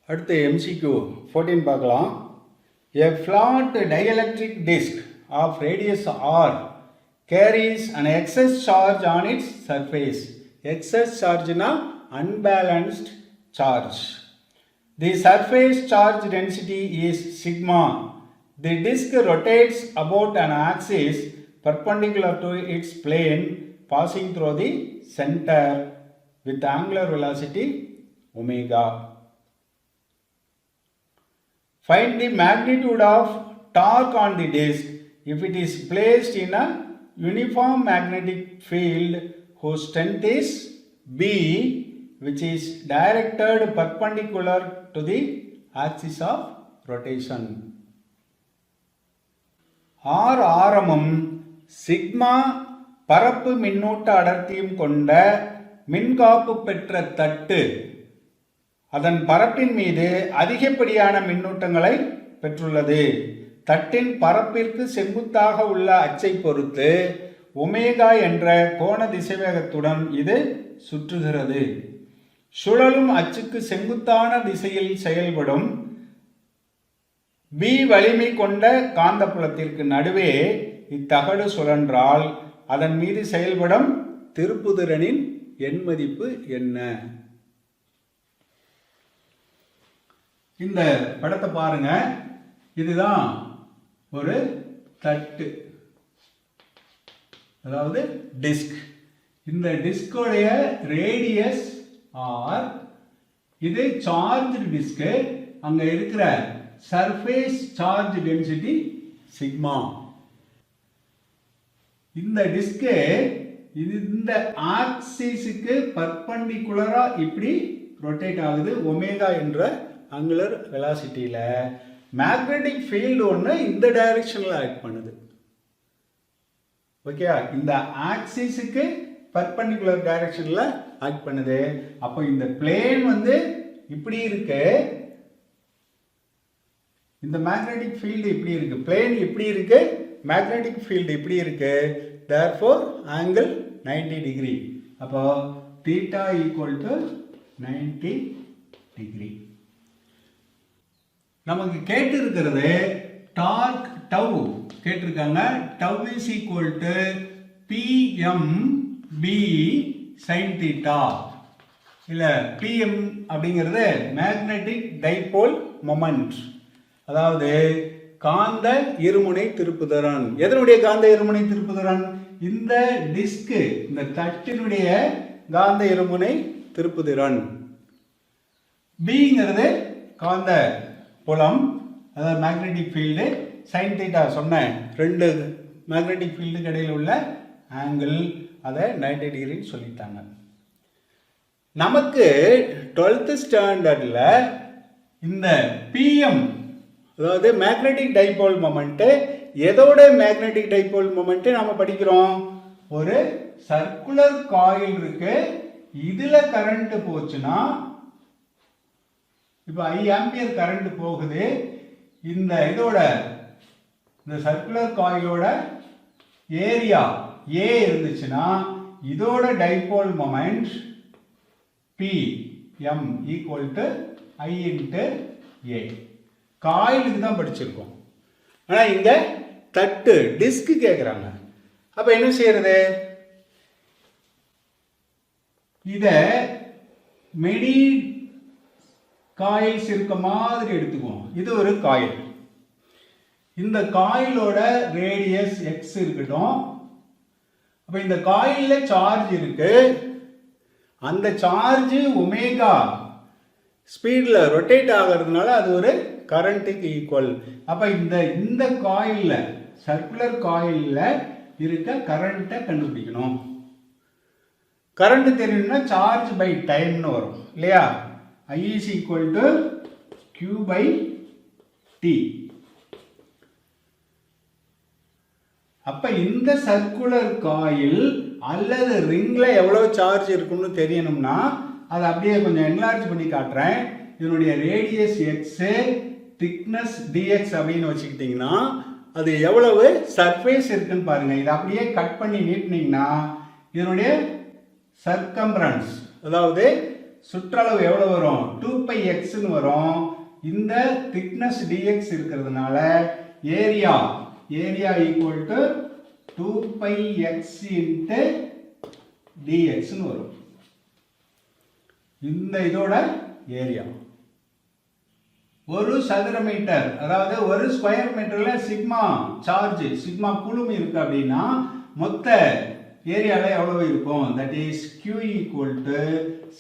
அடுத்து MCQ 14 பார்க்கலாம். A flat dielectric disc of radius r carries an excess charge on its surface. Excess charge na unbalanced charge. The surface charge density is sigma. The disc rotates about an axis perpendicular to its plane passing through the center with angular velocity omega. Find the magnitude of torque on the disc if it is placed in a uniform magnetic field whose strength is B, which is directed perpendicular to the axis of rotation. R ஆரமும் sigma பரப்பு மின்னூட்ட அடர்த்தியும் கொண்ட மின்காப்பு பெற்ற தட்டு அதன் பரப்பின் மீது அதிகப்படியான மின்னூட்டங்களை பெற்றுள்ளது. தட்டின் பரப்பிற்கு செங்குத்தாக உள்ள அச்சை பொறுத்து ஒமேகா என்ற கோண திசைவேகத்துடன் இது சுற்றுகிறது. சுழலும் அச்சுக்கு செங்குத்தான திசையில் செயல்படும் B வலிமை கொண்ட காந்தப்புலத்திற்கு நடுவே இத்தகடு சுழன்றால் அதன் மீது செயல்படும் திருப்புதிறனின் எண் மதிப்பு என்ன? இந்த படத்தை பாருங்க. இதுதான் ஒரு தட்டு, அதாவது டிஸ்க். இந்த டிஸ்கோடைய ரேடியஸ் ஆர். இது சார்ஜ் டிஸ்க். அங்க இருக்கிற சர்ஃபேஸ் சார்ஜ் டென்சிட்டி சிக்மா. இந்த டிஸ்க் இந்த ஆக்சிஸுக்கு பர்பெண்டிகுலரா இப்படி ரொட்டேட் ஆகுது ஒமேகா என்ற angular velocityல. மேக்னெட்டிக் ஃபீல்டு ஒன்று இந்த டைரக்ஷனில் ஆக்ட் பண்ணுது. ஓகே, இந்த ஆக்சிஸுக்கு பர்பெண்டிகுலர் டைரக்ஷனில் ஆக்ட் பண்ணுது. அப்போ இந்த பிளேன் இப்படி இருக்கு, இந்த மேக்னெட்டிக் ஃபீல்டு இப்படி இருக்கு, பிளேன் இப்படி இருக்கு, மேக்னெட்டிக் ஃபீல்டு இப்படி இருக்கு. therefore angle 90 degree. அப்போ theta equal to 90 degree. நமக்கு கேட்டு இருக்கிறது டார்க் டவ் கேட்டிருக்காங்க. Tau is equal to PMB sin theta. இல்லை, PM அப்படிங்கிறது மேக்னெட்டிக் டைபோல் மொமெண்ட், அதாவது காந்த இருமுனை திருப்புதிறன். எதனுடைய காந்த இருமுனை திருப்புதிறன்? இந்த டிஸ்க், இந்த தட்டினுடைய காந்த இருமுனை திருப்புதிறன். Bங்கிறது காந்த புலம், அதாவது மேக்னெட்டிக் ஃபீல்டு. சைன் தீட்டா சொன்னேன், ரெண்டு மேக்னெட்டிக் ஃபீல்டுக்கு இடையில் உள்ள ஆங்கிள், அதை 90 டிகிரின்னு சொல்லிட்டாங்க. நமக்கு 12th ஸ்டாண்டர்டில் இந்த PM, அதாவது மேக்னெட்டிக் டைபோல் மொமெண்ட், எதோட மேக்னெட்டிக் டைபோல் மொமெண்ட் நாம படிக்கிறோம்? ஒரு சர்க்குலர் காயில் இருக்கு, இதுல கரண்ட் போச்சுன்னா, இப்போ 5 ஆம்பியர் கரண்ட் போகுது, இந்த இதோட இந்த சர்க்குலர் காயிலோட ஏரியா A இருந்துச்சுன்னா இதோட dipole moment PM equal to I into A. காயிலுக்கு தான் படிச்சிருக்கோம், ஆனால் இங்க தட்டு டிஸ்க் கேட்குறாங்க. அப்போ என்ன செய்யறது? இத மெனி காயில்ஸ் இருக்க மாதிரி எடுத்துக்குவோம். இது ஒரு காயில், இந்த காயிலோட ரேடியஸ் x இருக்கட்டும். அப்ப இந்த காயில்ல சார்ஜ் இருக்கு, அந்த சார்ஜ் ஒமேகா ஸ்பீட்ல ரொட்டேட் ஆகிறதுனால அது ஒரு கரண்ட்டுக்கு ஈக்குவல். அப்ப இந்த காயில்ல, சர்க்குலர் காயில்ல இருக்க கரண்ட்டை கண்டுபிடிக்கணும். கரண்ட் தெரியணும்னா சார்ஜ் பை டைம்னு வரும் இல்லையா? I is equal to Q by T. அப்ப இந்த சர்க்குலர் காயில் அல்லது ரிங்ல எவ்வளவு சார்ஜ் இருக்குன்னு தெரியணும்னா அதை அப்படியே கொஞ்சம் என்லார்ஜ் பண்ணி காட்டுறேன். இதனுடைய ரேடியஸ் x, திக்னஸ் dx அப்படின்னு வச்சுக்கிட்டீங்கன்னா அது எவ்வளவு சர்ஃபேஸ் இருக்குன்னு பாருங்க. இதை அப்படியே கட் பண்ணி நீட்டினீங்கன்னா இதனுடைய சர்க்கம்ஃபரன்ஸ், அதாவது சுற்றளவு எவ்வளவு வரும் 2πx ன்னு வரும். இந்த thickness dx இருக்கிறதுனால area equal to 2πx into dx ன்னு வரும். இந்த இதோட ஏரியா ஒரு சதுர மீட்டர், அதாவது ஒரு ஸ்கொயர் மீட்டர்ல சிக்மா சார்ஜ் சிக்மா கூலும் இருக்கு அப்படின்னா மொத்த ஏரியால எவ்வளவு இருக்கும்? That is q equal to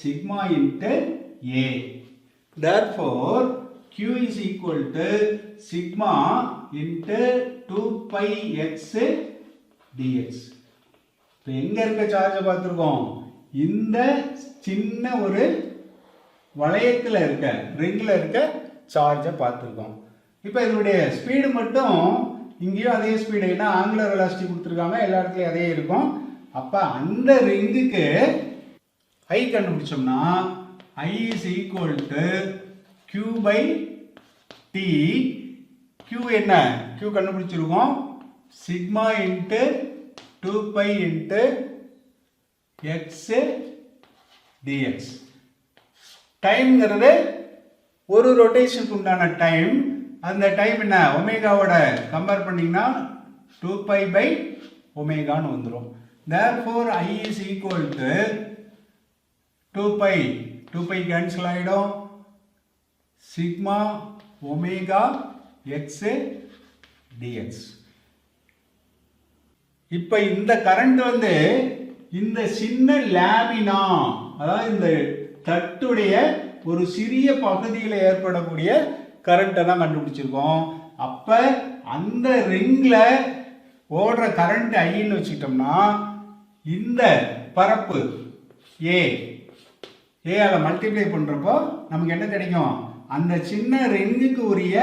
sigma into a. Therefore q is equal to sigma into 2πx dx. இப்போ எங்க இருக்க சார்ஜ் பார்த்திருக்கோம்? இந்த சின்ன ஒரு வளையத்துல இருக்க ரிங்ல இருக்க சார்ஜை பார்த்திருக்கோம். இப்போ இதனுடைய ஸ்பீடு மட்டும் இங்கேயும் அதே ஸ்பீடு, ஏன்னா ஆங்குலர் வெலாசிட்டி கொடுத்துருக்காங்க, எல்லா இடத்துலையும் அதே இருக்கும். அப்போ அந்த ரிங்குக்கு I கண்டுபிடிச்சோம்னா I is equal to q by t. q என்ன? q கண்டுபிடிச்சிருக்கோம், sigma into 2π into x dx. டைம்ங்கிறது ஒரு ரொட்டேஷனுக்கு உண்டான டைம். அந்த டைம் என்ன? ஒமேகாவோட கம்பேர் பண்ணிங்கன்னா 2π by ஒமேகான்னு வந்துடும். Therefore I is equal to 2π cancel ஆகிடும், சிக்மா ஒமேகா x dx. இப்போ இந்த கரண்ட் வந்து இந்த சின்ன லேமினா, அதாவது இந்த தட்டுடைய ஒரு சிறிய பகுதியில் ஏற்படக்கூடிய கரண்ட்டை தான் கண்டுபிடிச்சிருக்கோம். அப்ப அந்த ரிங்ல ஓடுற கரண்ட் ஐன்னு வச்சுக்கிட்டோம்னா இந்த பரப்பு ஏல மல்டிப்ளை பண்றப்போ நமக்கு என்ன கிடைக்கும்? அந்த சின்ன ரிங்குக்கு உரிய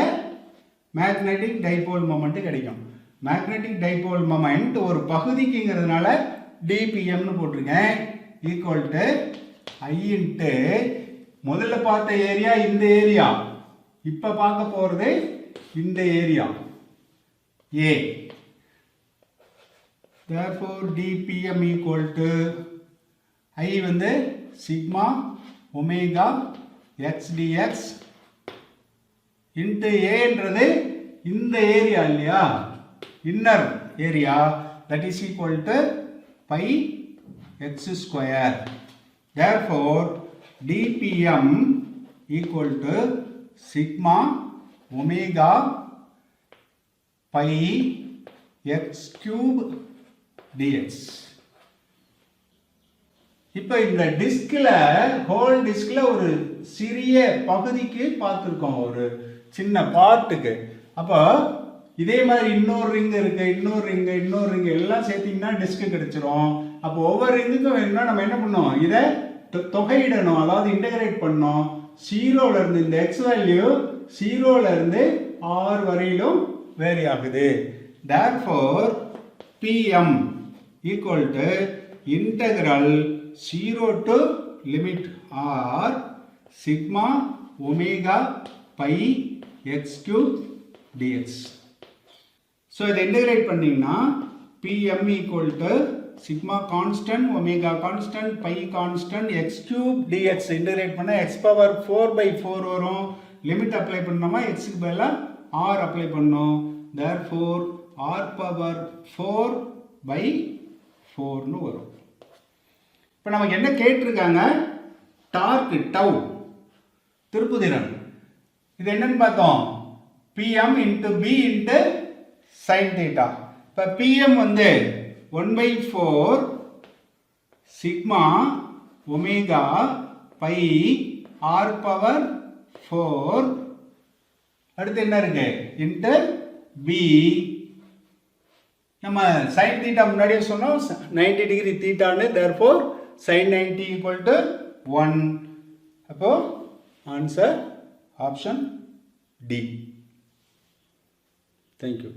மேக்னெட்டிக் டைபோல் மொமெண்ட் கிடைக்கும். மேக்னெட்டிக் டைபோல் மொமெண்ட் ஒரு பகுதிக்குங்கிறதுனால dpmனு போட்டிருக்கேன், ஈக்குவல் டு I இன்ட்டு முதல்ல பார்த்த ஏரியா இந்த ஏரியா, இப்ப பார்க்க போறது இந்த area A. Therefore dpm equal to I வந்து sigma omega x dx into ஏன்றது இந்த ஏரியா இல்லையா, inner area, that is equal to pi x square. Therefore dpm equal to sigma omega pi x cube dx. இப்போ இந்த டிஸ்க்ல whole டிஸ்க்ல ஒரு சிறிய பகுதிக்கு பார்த்துருக்கோம், ஒரு சின்ன பார்ட்டுக்கு. அப்போ இதே மாதிரி இன்னொரு ரிங் இருக்கு, இன்னொரு ரிங் எல்லாம் சேர்த்தீங்கன்னா டிஸ்க் கிடைச்சிரும். அப்போ ஒவ்வொரு ரிங்குக்கும் வேணும்னா நம்ம என்ன பண்ணோம்? இதை தொகையிடணும், அதாவது இன்டகிரேட் பண்ணோம். 0ல இருந்து இந்த x வேல்யூ 0ல இருந்து r வரையிலும் வேரி ஆகுது. Therefore pm equal to integral 0 to limit r sigma omega pi x cube dx. So இதை இன்டகிரேட் பண்ணீங்கன்னா pm equal to sigma constant omega constant pi constant x cube dx. Integrate பண்ண x power 4/4 வரும். Limit apply பண்ணோமா x க்கு பதிலா r apply பண்ணோம். therefore r power 4/4 னு வரும். இப்போ நமக்கு என்ன கேட்டிருக்காங்க? டார்க் டவ், திருப்புதிறன். இது என்னன்னு பார்த்தோம்? pm into b into sin theta. இப்போ pm வந்து 1/4 sigma omega pi r power 4. அடுத்து என்ன இருக்கு? into b. நம்ம sin theta முன்னாடியே சொன்னோம் 90 டிகிரி தீட்டான்னு. therefore sin 90 equal to 1. அப்போ answer option D. Thank you.